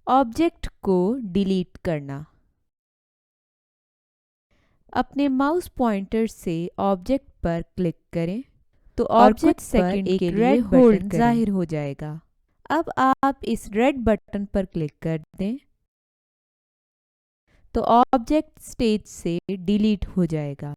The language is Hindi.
ऑब्जेक्ट को डिलीट करना। अपने माउस पॉइंटर से ऑब्जेक्ट पर क्लिक करें तो ऑब्जेक्ट सेकंड के लिए होल्ड जाहिर हो जाएगा। अब आप इस रेड बटन पर क्लिक कर दें तो ऑब्जेक्ट स्टेज से डिलीट हो जाएगा।